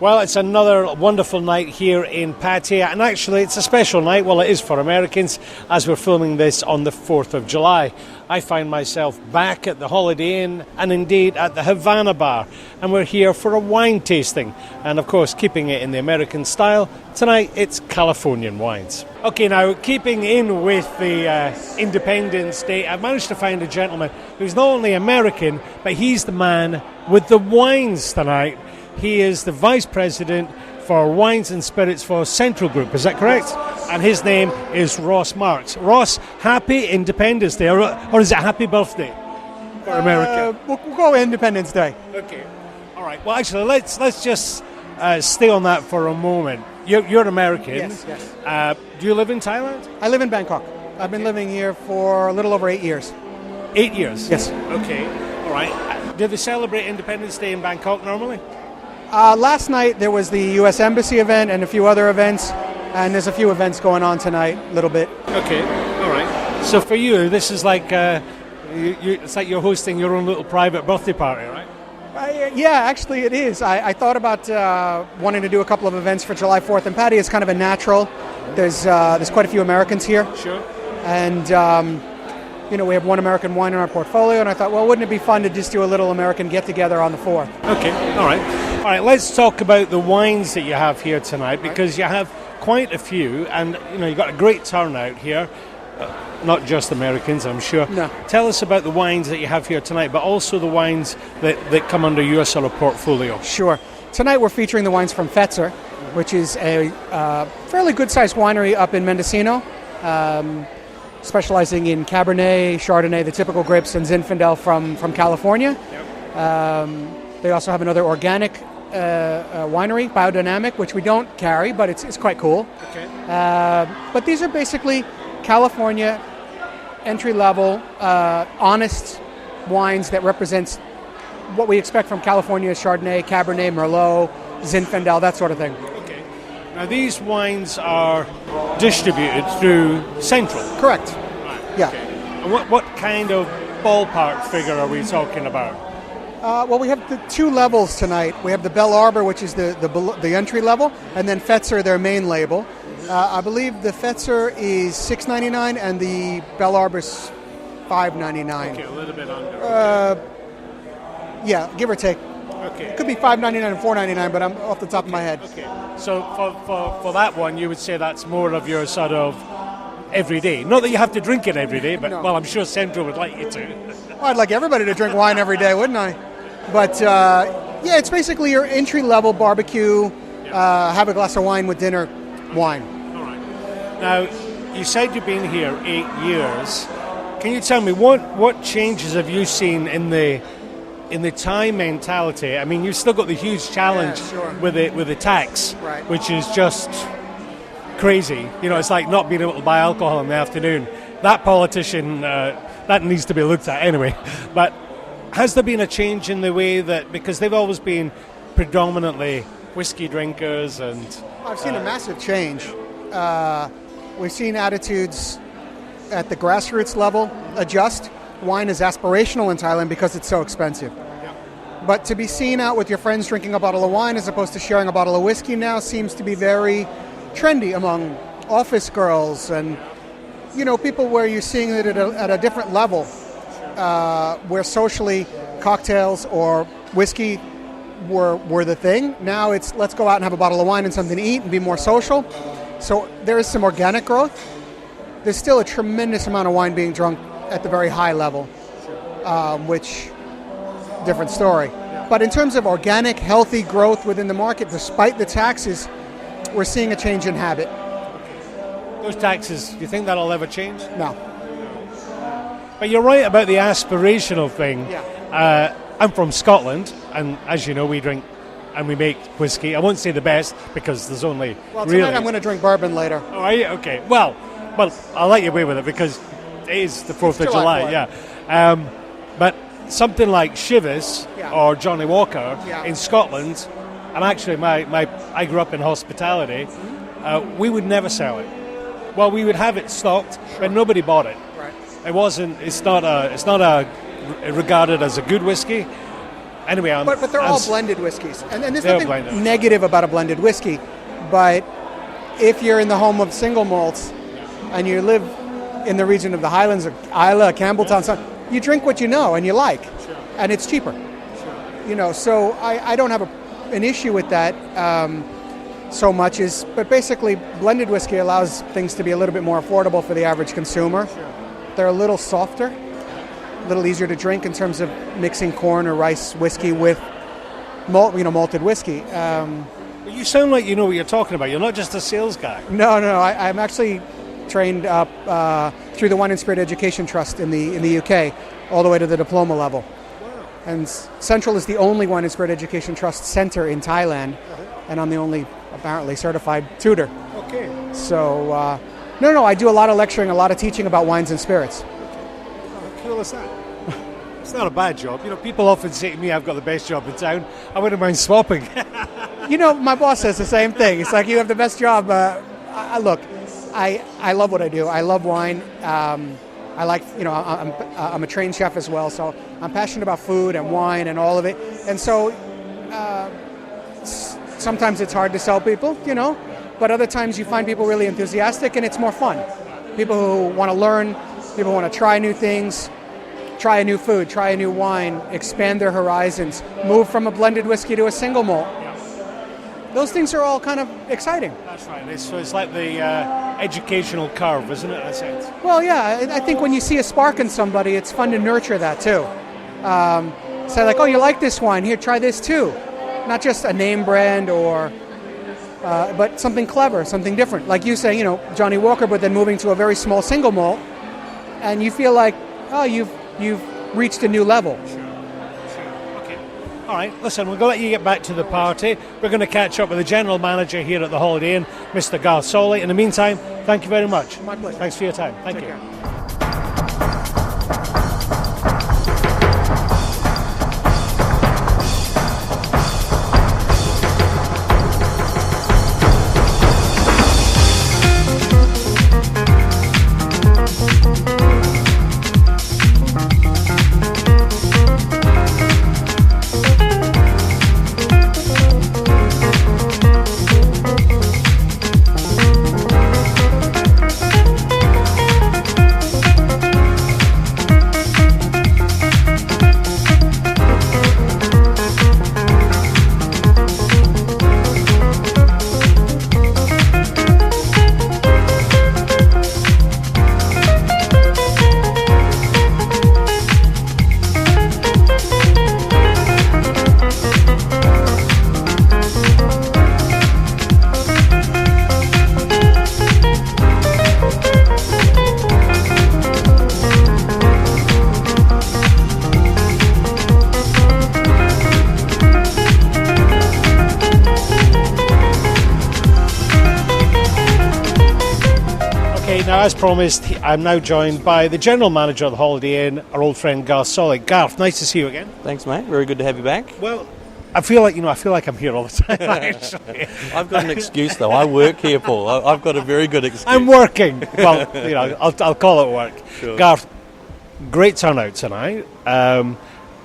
Well, it's another wonderful night here in Pattaya, and actually it's a special night. Well, it is for Americans, as we're filming this on the 4th of July. I find myself back at the Holiday Inn and indeed at the Havana Bar, and we're here for a wine tasting. And of course, keeping it in the American style, tonight it's Californian wines. Okay, now keeping in with the Independence Day, I've managed to find a gentleman who's not only American, but he's the man with the wines tonight. He is the Vice President for Wines and Spirits for Central Group, is that correct? And his name is Ross Marks. Ross, happy Independence Day, or is it happy birthday for America? We'll go Independence Day. Okay, all right. Well, actually, let's just stay on that for a moment. You're American. Yes. Do you live in Thailand? I live in Bangkok. I've been living here for a little over 8 years. 8 years? Yes. Okay, all right. Do they celebrate Independence Day in Bangkok normally? Last night there was the U.S. Embassy event and a few other events, and there's a few events going on tonight, a little bit. Okay, all right. So for you, this is like it's like you're hosting your own little private birthday party, right? Yeah, actually it is. I thought about wanting to do a couple of events for July 4th, and Patty is kind of a natural. There's quite a few Americans here. Sure. And we have one American wine in our portfolio, and I thought, well, wouldn't it be fun to just do a little American get-together on the 4th? Okay, all right. All right, let's talk about the wines that you have here tonight, because you have quite a few, and you've got a great turnout here. Not just Americans, I'm sure. No. Tell us about the wines that you have here tonight, but also the wines that come under your sort of portfolio. Sure. Tonight we're featuring the wines from Fetzer, which is a fairly good-sized winery up in Mendocino, specializing in Cabernet, Chardonnay, the typical grapes, and Zinfandel from California. Yep. They also have another organic winery, Biodynamic, which we don't carry, but it's quite cool. Okay. But these are basically California entry-level, honest wines that represents what we expect from California: Chardonnay, Cabernet, Merlot, Zinfandel, that sort of thing. Okay. Now these wines are distributed through Central. Correct. Right. Yeah. Okay. And what kind of ballpark figure are we talking about? Well, we have the two levels tonight. We have the Belle Arbor, which is the entry level, and then Fetzer, their main label. I believe the Fetzer is $6.99 and the Belle Arbor is $5.99. Okay, a little bit under. Yeah, give or take. Okay. It could be $5.99 and $4.99, but I'm off the top of my head. Okay. So for that one, you would say that's more of your sort of every day. Not that you have to drink it every day, but No. well, I'm sure Central would like you to. Well, I'd like everybody to drink wine every day, wouldn't I? But yeah, it's basically your entry-level barbecue, have a glass of wine with dinner wine. All right. Now, you said you've been here 8 years. Can you tell me what changes have you seen in the Thai mentality? I mean, you've still got the huge challenge with the tax, Right. which is just crazy. It's like not being able to buy alcohol in the afternoon. That politician, that needs to be looked at anyway. But has there been a change in the way that, because they've always been predominantly whiskey drinkers and... I've seen a massive change. We've seen attitudes at the grassroots level adjust. Wine is aspirational in Thailand because it's so expensive. Yeah. But to be seen out with your friends drinking a bottle of wine as opposed to sharing a bottle of whiskey now seems to be very trendy among office girls and people where you're seeing it at a different level, where socially cocktails or whiskey were the thing. Now it's let's go out and have a bottle of wine and something to eat and be more social. So there is some organic growth. There's still a tremendous amount of wine being drunk at the very high level, which, different story. But in terms of organic, healthy growth within the market, despite the taxes, we're seeing a change in habit. Those taxes, do you think that'll ever change? No. But you're right about the aspirational thing. Yeah. I'm from Scotland, and as you know, we drink and we make whiskey. I won't say the best because there's only Well, really... tonight I'm going to drink bourbon later. Oh, are you? Okay. Well, I'll let you away with it because it is the 4th of July, 4th. yeah. But something like Chivas or Johnny Walker in Scotland, and actually I grew up in hospitality, we would never sell it. Well, we would have it stocked, but nobody bought it. Right. It's not regarded as a good whiskey. Anyway, but they're all blended whiskeys, and there's nothing blended. negative about a blended whiskey. But if you're in the home of single malts and you live in the region of the Highlands or Isla, Campbelltown, you drink what you know and you like, and it's cheaper. So I don't have an issue with that so much. But basically, blended whiskey allows things to be a little bit more affordable for the average consumer. They're a little softer, a little easier to drink in terms of mixing corn or rice whiskey with malted whiskey. You sound like you know what you're talking about. You're not just a sales guy. No, I'm actually trained up through the Wine and Spirit Education Trust in the UK, all the way to the diploma level. Wow. And Central is the only Wine and Spirit Education Trust center in Thailand, and I'm the only apparently certified tutor. Okay. So, I do a lot of lecturing, a lot of teaching about wines and spirits. How cool is that? It's not a bad job. People often say to me, I've got the best job in town. I wouldn't mind swapping. My boss says the same thing. It's like, you have the best job. Look, I love what I do. I love wine. I like, I'm a trained chef as well, so I'm passionate about food and wine and all of it. And so sometimes it's hard to sell people, but other times you find people really enthusiastic and it's more fun. People who want to learn, people who want to try new things, try a new food, try a new wine, expand their horizons, move from a blended whiskey to a single malt. Those things are all kind of exciting. That's right. It's like the educational curve, isn't it, in a sense? Well, yeah. I think when you see a spark in somebody, it's fun to nurture that, too. Say, like, oh, you like this wine? Here, try this, too. Not just a name brand but something clever, something different. Like you say, Johnny Walker, but then moving to a very small single malt, and you feel like, oh, you've reached a new level. Sure. Okay. All right, listen, we're going to let you get back to the party. We're going to catch up with the general manager here at the Holiday Inn, Mr. Garth Solly. In the meantime, thank you very much. My pleasure. Thanks for your time. Thank you. Care. Now, as promised, I'm now joined by the general manager of the Holiday Inn, our old friend Garth Solly. Garth, nice to see you again. Thanks, mate. Very good to have you back. Well, I feel like I'm here all the time. Actually, I've got an excuse though. I work here, Paul. I've got a very good excuse. I'm working. Well, I'll call it work. Sure. Garth, great turnout tonight.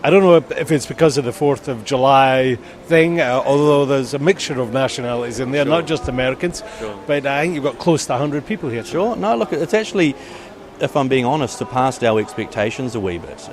I don't know if it's because of the 4th of July thing, although there's a mixture of nationalities in there, not just Americans. Sure. But I think you've got close to 100 people here tonight. Sure. No, look, it's actually, if I'm being honest, surpassed our expectations a wee bit.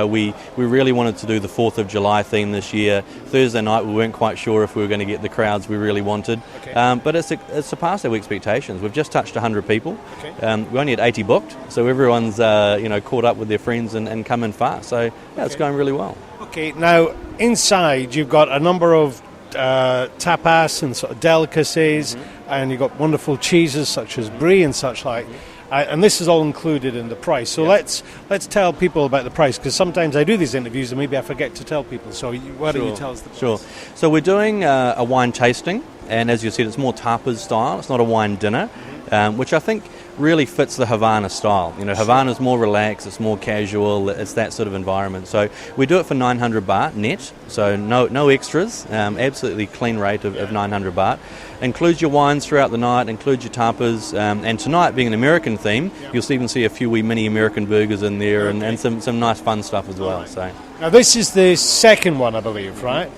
We really wanted to do the 4th of July theme this year. Thursday night we weren't quite sure if we were going to get the crowds we really wanted. Okay. But it's surpassed our expectations. We've just touched 100 people. Okay. We only had 80 booked, so everyone's caught up with their friends and come in fast. So yeah, it's going really well. Okay, now inside you've got a number of tapas and sort of delicacies, and you've got wonderful cheeses such as brie and such like. And this is all included in the price. So let's tell people about the price, because sometimes I do these interviews and maybe I forget to tell people. So why don't you tell us the price? Sure. So we're doing a wine tasting, and as you said, it's more tapas style. It's not a wine dinner, which I think really fits the Havana style. You know, Havana's more relaxed, it's more casual, it's that sort of environment. So we do it for 900 baht net, so no extras, absolutely clean rate of 900 baht. Includes your wines throughout the night, includes your tapas, and tonight being an American theme, you'll even see a few wee mini American burgers in there, and some nice fun stuff as well. So now this is the second one, I believe, right?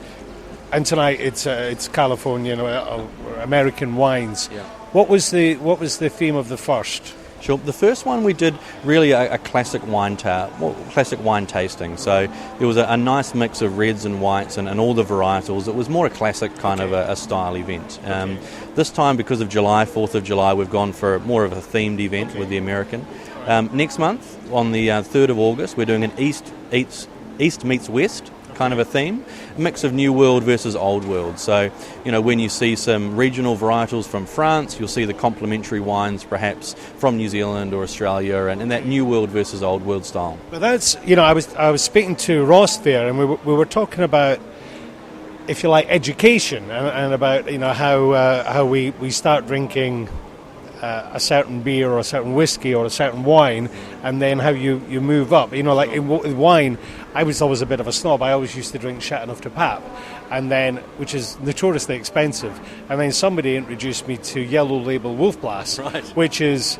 And tonight it's Californian or American wines. Yeah. What was the theme of the first? Sure. The first one we did really a classic wine tasting. So there was a nice mix of reds and whites and all the varietals. It was more a classic kind of a style event. This time, because of July, 4th of July, we've gone for more of a themed event with the American. Next month, on the 3rd of August, we're doing an East meets West kind of a theme, a mix of New World versus Old World. So, you know, when you see some regional varietals from France, you'll see the complementary wines perhaps from New Zealand or Australia, and in that New World versus Old World style. But that's, you know, I was speaking to Ross there, and we were talking about, if you like, education and about, you know, how we start drinking a certain beer or a certain whiskey or a certain wine, and then how you move up. You know, like in wine, I was always a bit of a snob. I always used to drink Chateauneuf de Pape, and then, which is notoriously expensive, and then somebody introduced me to Yellow Label Wolf Blass, Right. which is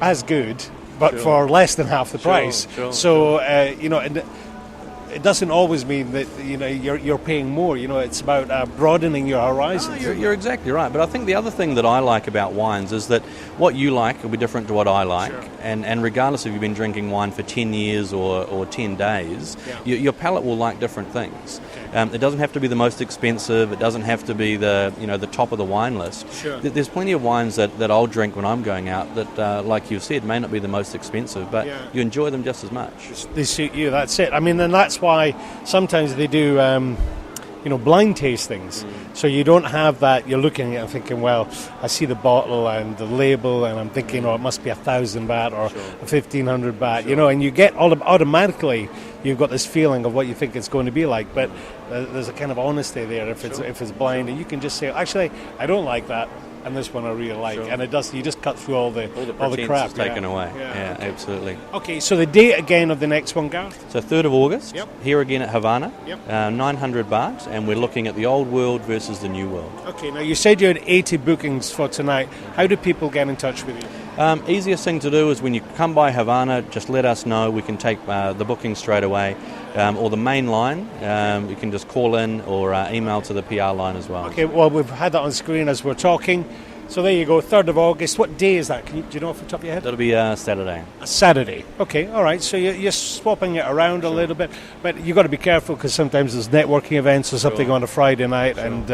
as good, but for less than half the price. So, you know, and it doesn't always mean that, you know, you're paying more. You know, it's about broadening your horizons. You're exactly right. But I think the other thing that I like about wines is that what you like will be different to what I like. Sure. And regardless if you've been drinking wine for 10 years or 10 days, your palate will like different things. It doesn't have to be the most expensive. It doesn't have to be the top of the wine list. Sure. There's plenty of wines that I'll drink when I'm going out that, like you said, may not be the most expensive, but you enjoy them just as much. They suit you, that's it. I mean, and that's why sometimes they do, you know, blind tastings. So you don't have that, you're looking at it and thinking, well, I see the bottle and the label and I'm thinking, oh, it must be 1,000 baht or 1,500 baht, you know, and you get automatically, you've got this feeling of what you think it's going to be like, but there's a kind of honesty there if it's blind, and you can just say, actually, I don't like that, and this one I really like, and it does. You just cut through all the crap. Is taken away. Yeah, okay. Absolutely. Okay, so the date again of the next one, Garth? So 3rd of August, here again at Havana, 900 baht, and we're looking at the Old World versus the New World. Okay, now you said you had 80 bookings for tonight. How do people get in touch with you? Easiest thing to do is when you come by Havana, just let us know. We can take the booking straight away, or the main line. You can just call in or email to the PR line as well. Okay, well, we've had that on screen as we're talking. So there you go, 3rd of August. What day is that? Do you know off the top of your head? That'll be Saturday. A Saturday. Okay, all right. So you're swapping it around a little bit. But you've got to be careful because sometimes there's networking events or something on a Friday night, and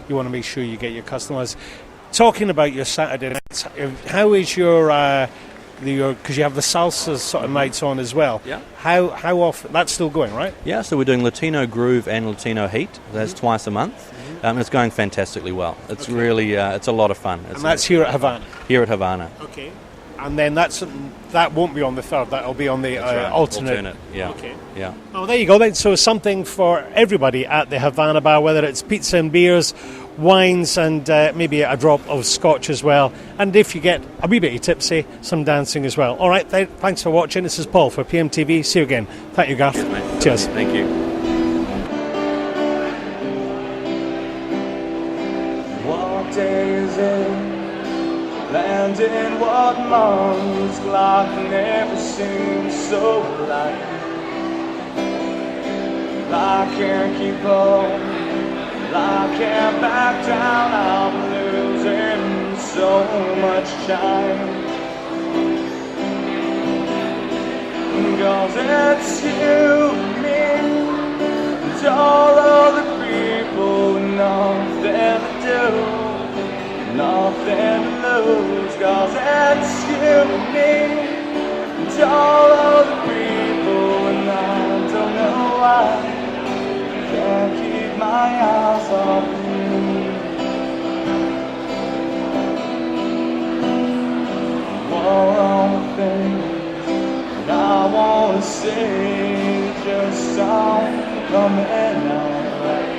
you want to make sure you get your customers. Talking about your Saturday nights, how is your because you have the salsa sort of nights on as well. Yeah. How often? That's still going, right? Yeah, so we're doing Latino Groove and Latino Heat. That's twice a month. And it's going fantastically well. It's really, it's a lot of fun. And that's here at Havana? Here at Havana. Okay. And then that won't be on the 3rd, that'll be on the alternate. Yeah. Okay. Yeah. Oh, there you go then. So something for everybody at the Havana Bar, whether it's pizza and beers, wines, and maybe a drop of scotch as well. And if you get a wee bit tipsy, some dancing as well. All right, thanks for watching. This is Paul for PMTV. See you again. Thank you, Garth. Cheers. Thank you. What day is it? Landing what month? Clock never seems so light. I can't keep up, I can't back down. I'm losing so much time. 'Cause it's you, me, and all other people, nothing to do, nothing to lose. 'Cause it's you, me, and all other people, and I don't know why. Can't keep my eyes off you. All the things that I wanna say just aren't coming out right.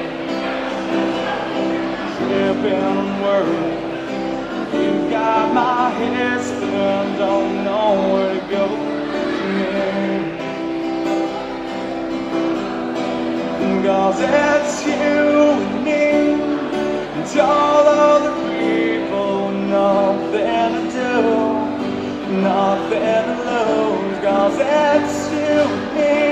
Tripping words. got my head spun, don't know where to go. Cause it's you and me and all other people, nothing to do, nothing to lose. Cause it's you and me